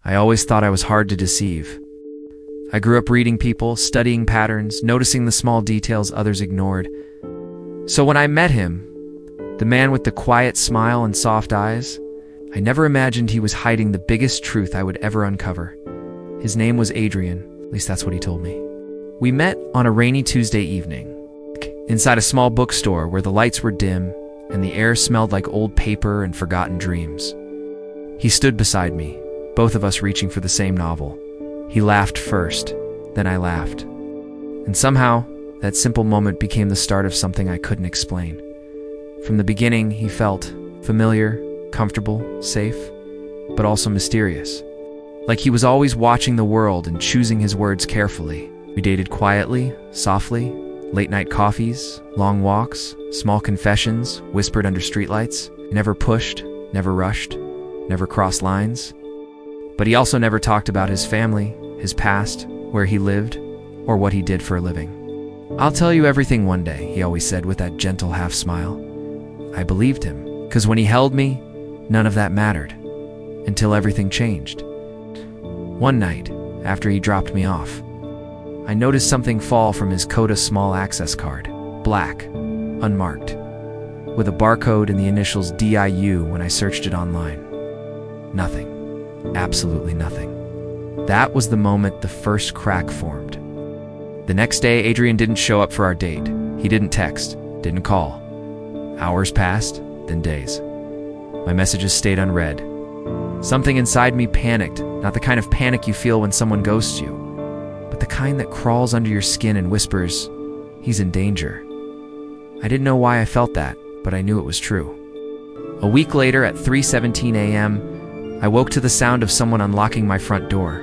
I always thought I was hard to deceive. I grew up reading people, studying patterns, noticing the small details others ignored. So when I met him, the man with the quiet smile and soft eyes, I never imagined he was hiding the biggest truth I would ever uncover. His name was Adrian, at least that's what he told me. We met on a rainy Tuesday evening, inside a small bookstore where the lights were dim and the air smelled like old paper and forgotten dreams. He stood beside me, both of us reaching for the same novel. He laughed first, then I laughed. And somehow, that simple moment became the start of something I couldn't explain. From the beginning, he felt familiar, comfortable, safe, but also mysterious. Like he was always watching the world and choosing his words carefully. We dated quietly, softly, late-night coffees, long walks, small confessions, whispered under streetlights. Never pushed, never rushed, never crossed lines. But he also never talked about his family, his past, where he lived, or what he did for a living. "I'll tell you everything one day," he always said with that gentle half-smile. I believed him, because when he held me, none of that mattered, until everything changed. One night, after he dropped me off, I noticed something fall from his Coda small access card, black, unmarked, with a barcode and the initials DIU when I searched it online. Nothing. Absolutely nothing. That was the moment the first crack formed. The next day, Adrian didn't show up for our date. He didn't text, didn't call. Hours passed, then days. My messages stayed unread. Something inside me panicked, not the kind of panic you feel when someone ghosts you, but the kind that crawls under your skin and whispers, "He's in danger." I didn't know why I felt that, but I knew it was true. A week later at 3:17 a.m., I woke to the sound of someone unlocking my front door.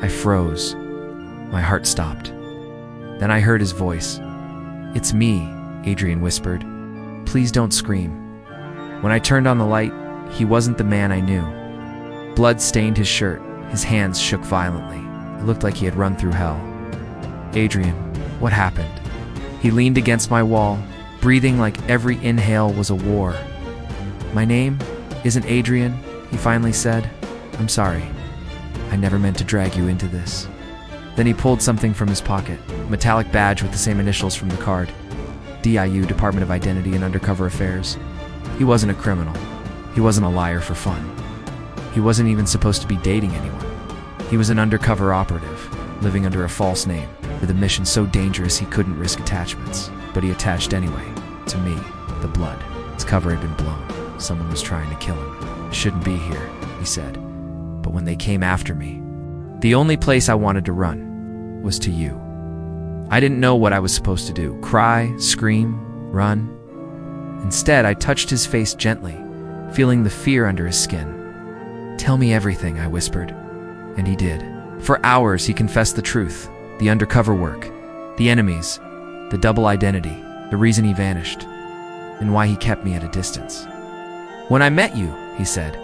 I froze. My heart stopped. Then I heard his voice. "It's me," Adrian whispered. "Please don't scream." When I turned on the light, he wasn't the man I knew. Blood stained his shirt. His hands shook violently. It looked like he had run through hell. "Adrian, what happened?" He leaned against my wall, breathing like every inhale was a war. "My name isn't Adrian," he finally said. "I'm sorry. I never meant to drag you into this." Then he pulled something from his pocket, a metallic badge with the same initials from the card. DIU, Department of Identity and Undercover Affairs. He wasn't a criminal. He wasn't a liar for fun. He wasn't even supposed to be dating anyone. He was an undercover operative, living under a false name, with a mission so dangerous he couldn't risk attachments. But he attached anyway, to me, the blood. His cover had been blown. Someone was trying to kill him. "I shouldn't be here," he said. "But when they came after me, the only place I wanted to run was to you." I didn't know what I was supposed to do. Cry, scream, run. Instead, I touched his face gently, feeling the fear under his skin. "Tell me everything," I whispered. And he did. For hours, he confessed the truth, the undercover work, the enemies, the double identity, the reason he vanished, and why he kept me at a distance. "When I met you," he said,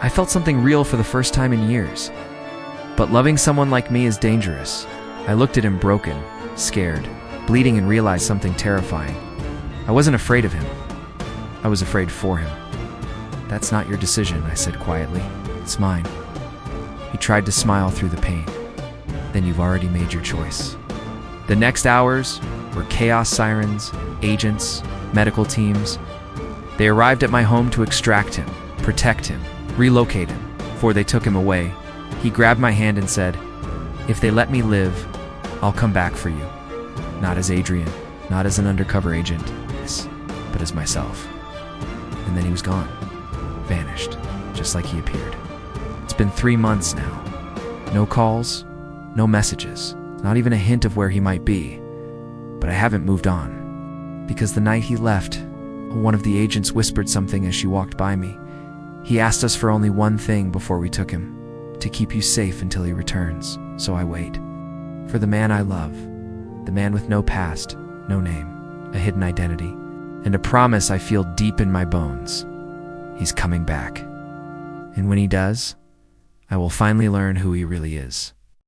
"I felt something real for the first time in years. But loving someone like me is dangerous." I looked at him broken, scared, bleeding, and realized something terrifying. I wasn't afraid of him. I was afraid for him. "That's not your decision," I said quietly. "It's mine." He tried to smile through the pain. "Then you've already made your choice." The next hours were chaos sirens, agents, medical teams. They arrived at my home to extract him, protect him, relocate him. Before they took him away, he grabbed my hand and said, "If they let me live, I'll come back for you. Not as Adrian, not as an undercover agent, but as myself." And then he was gone, vanished, just like he appeared. It's been 3 months now. No calls, no messages, not even a hint of where he might be. But I haven't moved on. Because the night he left, one of the agents whispered something as she walked by me. He asked us for only one thing before we took him, to keep you safe until he returns. So I wait. For the man I love, the man with no past, no name, a hidden identity, and a promise I feel deep in my bones. He's coming back. And when he does, I will finally learn who he really is.